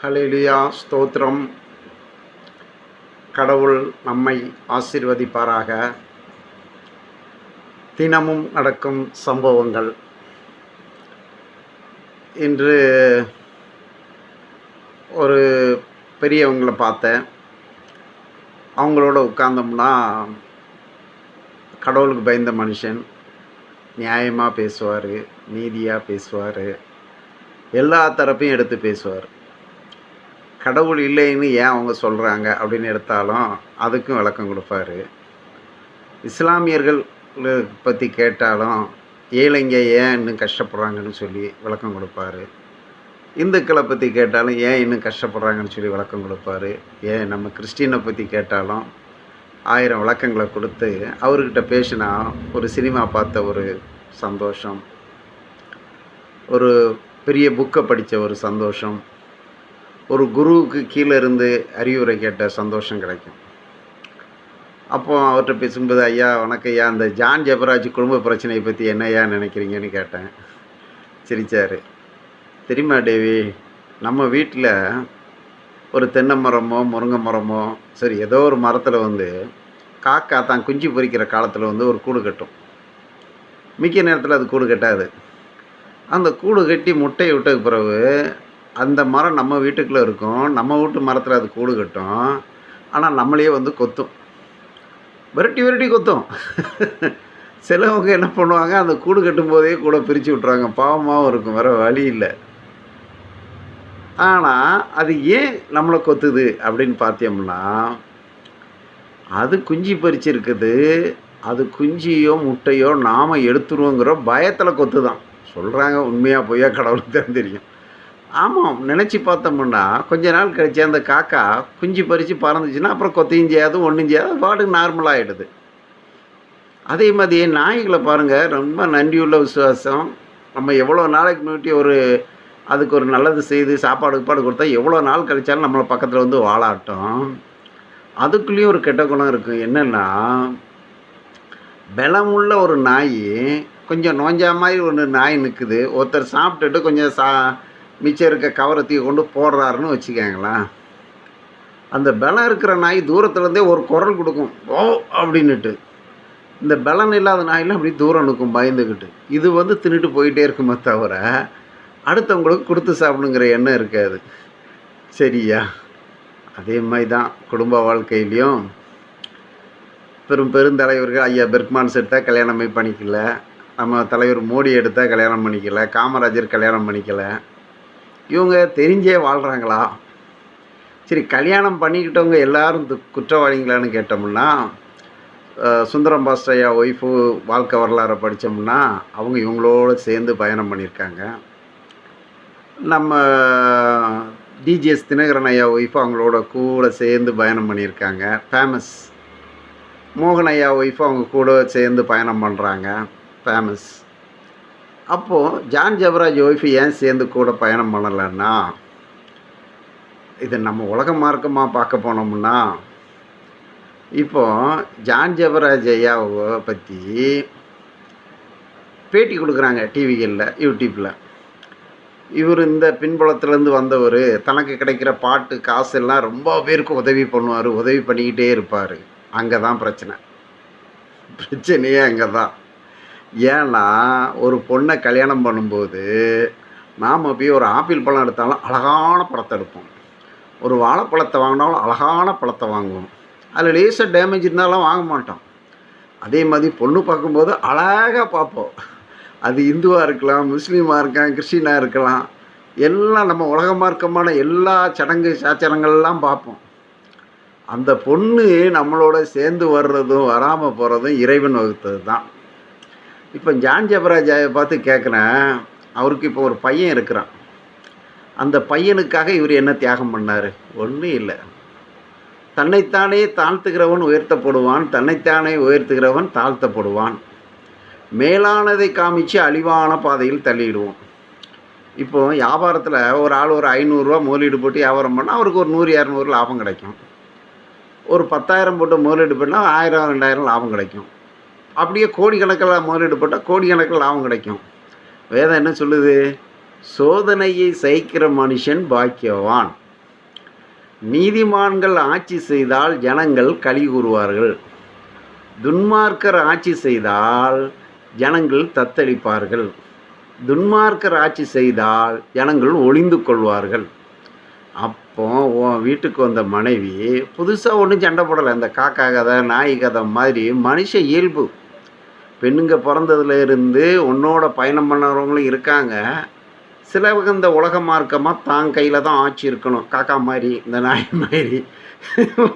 ஹல்லேலூயா ஸ்தோத்திரம். கடவுள் நம்மை ஆசீர்வதிப்பாராக. தினமும் நடக்கும் சம்பவங்கள். இன்று ஒரு பெரியவங்களை பார்த்தேன். அவங்களோட உட்கார்ந்தோம்னா கடவுளுக்கு பயந்த மனுஷன், நியாயமாக பேசுவார், நீதியாக பேசுவார், எல்லா தரப்பையும் எடுத்து பேசுவார். கடவுள் இல்லைன்னு ஏன் அவங்க சொல்கிறாங்க அப்படின்னு எடுத்தாலும் அதுக்கும் விளக்கம் கொடுப்பார். இஸ்லாமியர்கள் பற்றி கேட்டாலும் ஏழைங்க ஏன் இன்னும் கஷ்டப்படுறாங்கன்னு சொல்லி விளக்கம் கொடுப்பார். இந்துக்களை பற்றி கேட்டாலும் ஏன் இன்னும் கஷ்டப்படுறாங்கன்னு சொல்லி விளக்கம் கொடுப்பார். ஏன் நம்ம கிறிஸ்டினை பற்றி கேட்டாலும் 1000 விளக்கங்களை கொடுத்து அவர்கிட்ட பேசினா ஒரு சினிமா பார்த்த ஒரு சந்தோஷம், ஒரு பெரிய புக்கை படித்த ஒரு சந்தோஷம், ஒரு குருவுக்கு கீழே இருந்து அறிவுரை கேட்ட சந்தோஷம் கிடைக்கும். அப்போ அவர்கிட்ட பேசும்போது, ஐயா வணக்கம் ஐயா, அந்த ஜான் ஜெபராஜ் குடும்ப பிரச்சனையை பற்றி என்ன ஐயா நினைக்கிறீங்கன்னு கேட்டேன். சிரிச்சார். தெரியுமா டேவி, நம்ம வீட்டில் ஒரு தென்னை மரமோ முருங்கை மரமோ சரி ஏதோ ஒரு மரத்தில் காக்கா தான் குஞ்சு பொரிக்கிற காலத்தில் ஒரு கூடு கட்டும். மிக்க நேரத்தில் அது கூடு கட்டாது. அந்த கூடு கட்டி முட்டையை விட்டதுக்கு பிறகு அந்த மரம் நம்ம வீட்டுக்குள்ளே இருக்கும். நம்ம வீட்டு மரத்தில் அது கூடு கட்டும். ஆனால் நம்மளையே கொத்தும், விரட்டி கொத்தும். சிலவங்க என்ன பண்ணுவாங்க, அந்த கூடு கட்டும் போதே கூட பிரித்து விட்ருவாங்க. பாவமாகவும் இருக்கும், வேறு வழி இல்லை. ஆனால் அது ஏன் நம்மளை கொத்துது அப்படின்னு பார்த்தோம்னா, அது குஞ்சு பறிச்சிருக்குது. அது குஞ்சியோ முட்டையோ நாம் எடுத்துருவோங்கிற பயத்தில் கொத்து தான் சொல்கிறாங்க. உண்மையாக பொய்யா கடவுளுக்கு தான் தெரியும். ஆமாம், நினச்சி பார்த்தோம்னா கொஞ்ச நாள் கழிச்சு அந்த காக்கா குஞ்சு பறித்து பறந்துச்சுன்னா அப்புறம் கொத்தையும் செய்யாது, ஒன்றும் செய்யாது, பாட்டுக்கு நார்மலாகிடுது. அதே மாதிரி நாய்களை பாருங்கள், ரொம்ப நன்றியுள்ள விசுவாசம். நம்ம எவ்வளோ நாளைக்கு முன்னாடி அதுக்கு ஒரு நல்லது செய்து சாப்பாடு கொடுத்தா எவ்வளோ நாள் கழிச்சாலும் நம்மளை பக்கத்தில் வாழாட்டும். அதுக்குள்ளேயும் ஒரு கெட்ட குணம் இருக்குது. என்னென்னா, பலமுள்ள ஒரு நாய் கொஞ்சம் நோஞ்சா மாதிரி ஒரு நாய் நிற்குது. ஒருத்தர் சாப்பிட்டுட்டு கொஞ்சம் மிச்சம் இருக்க கவரத்தையை கொண்டு போடுறாருன்னு வச்சுக்கோங்களேன். அந்த பலம் இருக்கிற நாய் தூரத்துலேருந்தே ஒரு குரல் கொடுக்கும், ஓ அப்படின்னுட்டு. இந்த பலன் இல்லாத நாயெல்லாம் அப்படி தூரம் நிற்கும் பயந்துக்கிட்டு. இது தின்னுட்டு போயிட்டே இருக்குமே தவிர அடுத்தவங்களுக்கு கொடுத்து சாப்பிடுங்கிற எண்ணம் இருக்காது. சரியா? அதே மாதிரி தான் குடும்ப வாழ்க்கையிலையும் பெருந்தலைவர்கள் ஐயா பெர்க்மான்ஸ் எடுத்தால் கல்யாணமே பண்ணிக்கல, நம்ம தலைவர் மோடி எடுத்தால் கல்யாணம் பண்ணிக்கல, காமராஜர் கல்யாணம் பண்ணிக்கலை. இவங்க தெரிஞ்சே வாழ்கிறாங்களா? சரி, கல்யாணம் பண்ணிக்கிட்டவங்க எல்லோரும் குற்றவாளிங்களான்னு கேட்டோம்னா, சுந்தரம் பாஸ்டையா ஒய்ஃபு வாழ்க்கை வரலாறை படித்தோம்னா அவங்க இவங்களோடு சேர்ந்து பயணம் பண்ணியிருக்காங்க. நம்ம டிஜிஎஸ் தினகரன் ஐயா ஒய்ஃபு அவங்களோட கூட சேர்ந்து பயணம் பண்ணியிருக்காங்க, ஃபேமஸ். மோகன் ஐயா ஒய்ஃபு அவங்க கூட சேர்ந்து பயணம் பண்ணுறாங்க, ஃபேமஸ். அப்போது ஜான் ஜெபராஜ் ஒய்ஃபு ஏன் சேர்ந்து கூட பயணம் பண்ணலைன்னா, இதை நம்ம உலக மார்க்கமாக பார்க்க போனோம்னா, இப்போது ஜான் ஜெபராஜ் ஐயாவை பற்றி பேட்டி கொடுக்குறாங்க டிவிகளில், யூடியூப்பில். இவர் இந்த பின்புலத்துலேருந்து வந்தவர், தனக்கு கிடைக்கிற பாட்டு காசு எல்லாம் ரொம்ப பேருக்கு உதவி பண்ணுவார், உதவி பண்ணிக்கிட்டே இருப்பார். அங்கே தான் பிரச்சனையே அங்கே தான். ஏன்னா, ஒரு பொண்ணை கல்யாணம் பண்ணும்போது நாம் போய் ஒரு ஆப்பிள் பழம் எடுத்தாலும் அழகான பழத்தை எடுப்போம், ஒரு வாழைப்பழத்தை வாங்கினாலும் அழகான பழத்தை வாங்குவோம். அதில் லேசாக டேமேஜ் இருந்தாலும் வாங்க மாட்டோம். அதே மாதிரி பொண்ணு பார்க்கும்போது அழகாக பார்ப்போம். அது இந்துவாக இருக்கலாம், முஸ்லீமாக இருக்கலாம், கிறிஸ்டினாக இருக்கலாம், எல்லாம் நம்ம உலக மார்க்கமான எல்லா சடங்கு சாச்சரங்கள்லாம் பார்ப்போம். அந்த பொண்ணு நம்மளோட சேர்ந்து வர்றதும் வராமல் போகிறதும் இறைவன் வகுத்தது தான். இப்போ ஜான் ஜெபராஜாவை பார்த்து கேட்குறேன், அவருக்கு இப்போ ஒரு பையன் இருக்கிறான். அந்த பையனுக்காக இவர் என்ன தியாகம் பண்ணார்? ஒன்றும் இல்லை. தன்னைத்தானே தாழ்த்துகிறவன் உயர்த்தப்படுவான், தன்னைத்தானே உயர்த்துகிறவன் தாழ்த்தப்படுவான். மேலானதை காமிச்சு அழிவான பாதையில் தள்ளிடுவோம். இப்போது வியாபாரத்தில் ஒரு ஆள் ஒரு 500 ரூபா முதலீடு போட்டு வியாபாரம் பண்ணால் அவருக்கு ஒரு 100-200 லாபம் கிடைக்கும். ஒரு 10,000 போட்டு முதலீடு பண்ணால் 1000-2000 லாபம் கிடைக்கும். அப்படியே கோடிக்கணக்கில் முதலீடு போட்டால் கோடிக்கணக்கில் லாபம் கிடைக்கும். வேதம் என்ன சொல்லுது? சோதனையை சகிக்கிற மனுஷன் பாக்கியவான். நீதிமான்கள் ஆட்சி செய்தால் ஜனங்கள் களி கூறுவார்கள், துன்மார்க்கர் ஆட்சி செய்தால் ஜனங்கள் தத்தளிப்பார்கள், துன்மார்க்கர் ஆட்சி செய்தால் ஜனங்கள் ஒளிந்து கொள்வார்கள். அப்போ உன் வீட்டுக்கு வந்த மனைவி புதுசாக ஒன்றும் சண்டை போடலை. இந்த காக்கா கதை நாய் கதை மாதிரி மனுஷ இயல்பு. பெண்ணுங்க பிறந்ததுல இருந்து உன்னோட பயணம் பண்ணுறவங்களும் இருக்காங்க. சிலவங்க இந்த உலக மார்க்கமாக தான் கையில் தான் ஆட்சி இருக்கணும், காக்கா மாதிரி இந்த நாய் மாதிரி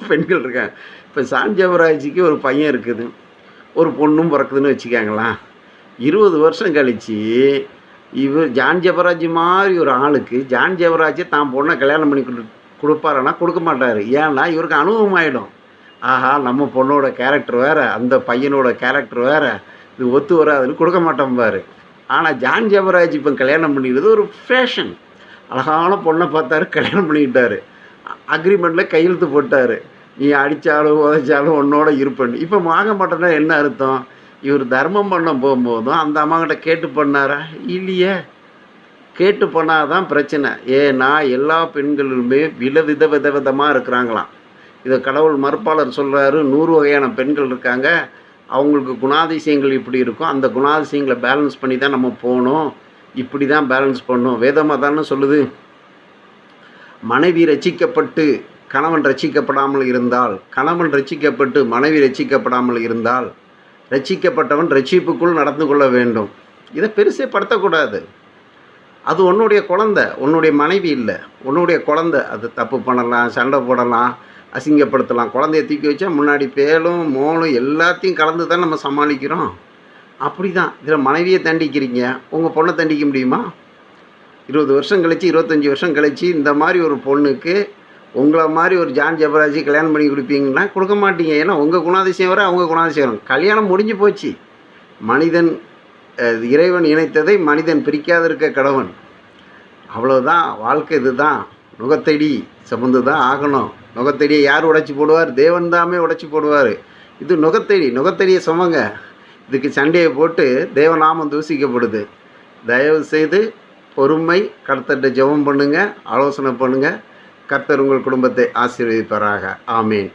பெண்கள் இருக்காங்க. இப்போ சாஞ்சவராஜிக்கு ஒரு பையன் இருக்குது, ஒரு பொண்ணும் பிறக்குதுன்னு வச்சுக்காங்களா. 20 வருஷம் கழித்து இவர் ஜான் ஜெபராஜ் மாதிரி ஒரு ஆளுக்கு ஜான் ஜெபராஜ் தான் பொண்ணை கல்யாணம் பண்ணி கொடுப்பாருன்னா கொடுக்க மாட்டார். ஏன்னா இவருக்கு அனுபவம் ஆகிடும். ஆஹா, நம்ம பொண்ணோட கேரக்டர் வேறு, அந்த பையனோட கேரக்டர் வேறு, இது ஒத்து வராதுன்னு கொடுக்க மாட்டோம் பாரு. ஆனால் ஜான் ஜெபராஜ் இப்போ கல்யாணம் பண்ணிக்கிறது ஒரு ஃபேஷன். அழகான பொண்ணை பார்த்தாரு, கல்யாணம் பண்ணிக்கிட்டாரு, அக்ரிமெண்ட்டில் கையெழுத்து போட்டார். நீ அடித்தாலும் உதைச்சாலும் உன்னோட இருப்பேன். இப்போ வாங்க மாட்டேன்னா என்ன அர்த்தம்? இவர் தர்மம் பண்ண போகும்போதும் அந்த அம்மாக்கிட்ட கேட்டு பண்ணாரா? இல்லையே. கேட்டு பண்ணாதான் பிரச்சனை. ஏன்னா எல்லா பெண்களுமே விதவிதமாக இருக்கிறாங்களாம். இதை கடவுள் மறுப்பாளர் சொல்கிறாரு. 100 வகையான பெண்கள் இருக்காங்க, அவங்களுக்கு குணாதிசயங்கள் இப்படி இருக்கும், அந்த குணாதிசயங்களை பேலன்ஸ் பண்ணி தான் நம்ம போகணும், இப்படி தான் பேலன்ஸ் பண்ணணும். வேதமாக தானே சொல்லுது. மனைவி ரட்சிக்கப்பட்டு கணவன் ரட்சிக்கப்படாமல் இருந்தால், கணவன் ரட்சிக்கப்பட்டு மனைவி ரட்சிக்கப்படாமல் இருந்தால், ரட்சிக்கப்பட்டவன் ரட்சிப்புக்குள் நடந்து கொள்ள வேண்டும். இதை பெருசே படுத்தக்கூடாது. அது உன்னுடைய குழந்தை, உன்னுடைய மனைவி இல்லை, உன்னுடைய குழந்தை. அது தப்பு பண்ணலாம், சண்டை போடலாம், அசிங்கப்படுத்தலாம். குழந்தைய தூக்கி வச்சா முன்னாடி பேலும் மோளும் எல்லாத்தையும் கலந்து தான் நம்ம சமாளிக்கிறோம். அப்படி தான் இதில் மனைவியை தண்டிக்கிறீங்க, உங்கள் பொண்ணை தண்டிக்க முடியுமா? 20 வருஷம் கழிச்சு 25 வருஷம் கழிச்சு இந்த மாதிரி ஒரு பொண்ணுக்கு உங்களை மாதிரி ஒரு ஜான் ஜெபராஜ் கல்யாணம் பண்ணி கொடுப்பீங்கன்னா கொடுக்க மாட்டீங்க. ஏன்னா உங்கள் குணாதிசயம் வர அவங்க குணாதிசயம் வரும். கல்யாணம் முடிஞ்சு போச்சு. மனிதன் இறைவன் இணைத்ததை மனிதன் பிரிக்காதிருக்க கடவன். அவ்வளோதான் வாழ்க்கை. இதுதான். நுகத்தடி சுமந்து தான் ஆகணும். நுகத்தடியை யார் உடைச்சி போடுவார்? தேவன் தாமே உடைச்சி போடுவார். இது நுகத்தடி. நுகத்தடியை சுமங்க. இதுக்கு சண்டையை போட்டு தேவநாமம் தூசிக்கப்படுது. தயவு செய்து பொறுமை, கர்த்தர்கிட்ட ஜெபம் பண்ணுங்கள், ஆலோசனை பண்ணுங்கள். கர்த்தர் உங்கள் குடும்பத்தை ஆசீர்வதிப்பாராக. ஆமீன்.